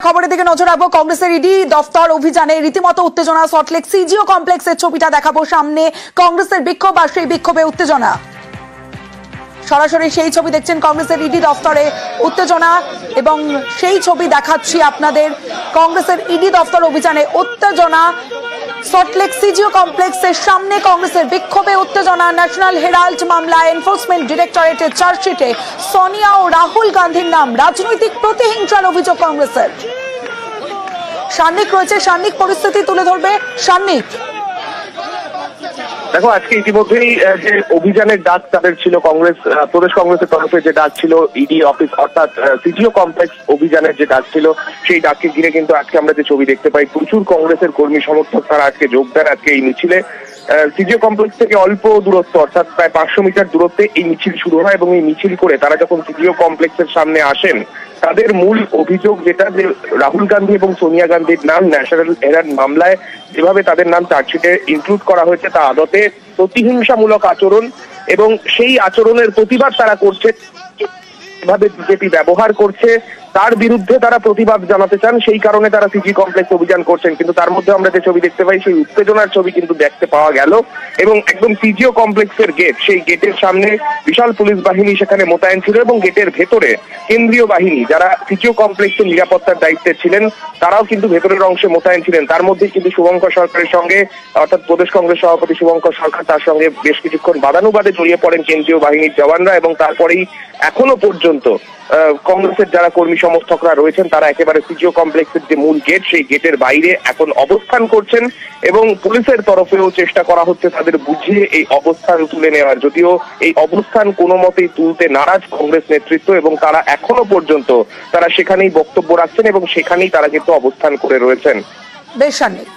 খবরের দিকে নজর রাখবো। কংগ্রেসের ইডি দফতর অভিযানে রীতিমতো উত্তেজনা। সল্টলেক সিজিও কমপ্লেক্সের ছবিটা দেখাবো সামনে। কংগ্রেসের বিক্ষোভ আর সেই বিক্ষোভে উত্তেজনা। সরাসরি সেই ছবি দেখছেন, কংগ্রেসের ইডি দফতরে উত্তেজনা এবং সেই ছবি দেখাচ্ছি আপনাদের। কংগ্রেসের ইডি দফতর অভিযানে উত্তেজনা। সল্টলেক সিজিও কমপ্লেক্সের সামনে কংগ্রেসের বিক্ষোভে উত্তেজনা। ন্যাশনাল হেরাল্ড মামলায় এনফোর্সমেন্ট ডিরেক্টরেটের চার্জশিটে সোনিয়া ও রাহুল গান্ধীর নাম। রাজনৈতিক প্রতিহিংসার অভিযোগ কংগ্রেসের। সান্নিক রয়েছে, সান্নিক পরিস্থিতি তুলে ধরবে সান্নিক। দেখো, আজকে ইতিমধ্যেই যে অভিযানের ডাক তাদের ছিল, কংগ্রেস প্রদেশ কংগ্রেসের তরফে যে ডাক ছিল ইডি অফিস অর্থাৎ সিজিও কমপ্লেক্স অভিযানের যে ডাক ছিল, সেই ডাককে ঘিরে কিন্তু আজকে আমরা যে ছবি দেখতে পাই, প্রচুর কংগ্রেসের কর্মী সমর্থক তারা আজকে যোগ দেন আজকে এই মিছিলে। সিজিও কমপ্লেক্স থেকে অল্প দূরত্ব অর্থাৎ প্রায় 500 মিটার দূরত্বে এই মিছিল শুরু হয় এবং এই মিছিল করে তারা যখন সিজিও কমপ্লেক্সের সামনে আসেন, তাদের মূল অভিযোগ যেটা, যে রাহুল গান্ধী এবং সোনিয়া গান্ধীর নাম ন্যাশনাল হেরাল্ড মামলায় যেভাবে তাদের নাম চার্জশিটে ইনক্লুড করা হয়েছে তা আদতে প্রতিহিংসামূলক আচরণ এবং সেই আচরণের প্রতিবাদ তারা করছে। এভাবে বিজেপি ব্যবহার করছে তার বিরুদ্ধে তারা প্রতিবাদ জানাতে চান, সেই কারণে তারা সিজি কমপ্লেক্স অভিযান করছেন। কিন্তু তার মধ্যে আমরা যে ছবি দেখতে পাই, সেই উত্তেজনার ছবি কিন্তু দেখতে পাওয়া গেল এবং একদম সিজিও কমপ্লেক্সের গেট, সেই গেটের সামনে বিশাল পুলিশ বাহিনী সেখানে মোতায়েন ছিল এবং গেটের ভেতরে কেন্দ্রীয় বাহিনী যারা সিজিও কমপ্লেক্সের নিরাপত্তার দায়িত্বে ছিলেন তারাও কিন্তু ভেতরের অংশে মোতায়েন ছিলেন। তার মধ্যেই কিন্তু শুভঙ্কর সরকারের সঙ্গে অর্থাৎ প্রদেশ কংগ্রেস সভাপতি শুভঙ্কর সরকার, তার সঙ্গে বেশ কিছুক্ষণ বাদানুবাদে জড়িয়ে পড়েন কেন্দ্রীয় বাহিনীর জওয়ানরা এবং তারপরেই এখনো পর্যন্ত কংগ্রেসের যারা কর্মী সমর্থকরা রয়েছেন তারা একেবারে সিজিও কমপ্লেক্সের যে মূল গেট, সেই গেটের বাইরে এখন অবস্থান করছেন এবং পুলিশের তরফেও চেষ্টা করা হচ্ছে তাদের বুঝিয়ে এই অবস্থান তুলে নেওয়ার। যদিও এই অবস্থান কোনো মতেই তুলতে নারাজ কংগ্রেস নেতৃত্ব এবং তারা এখনো পর্যন্ত তারা সেখানেই বক্তব্য রাখছেন এবং সেখানেই তারা কিন্তু অবস্থান করে রয়েছেন। বেশ সান্নিক।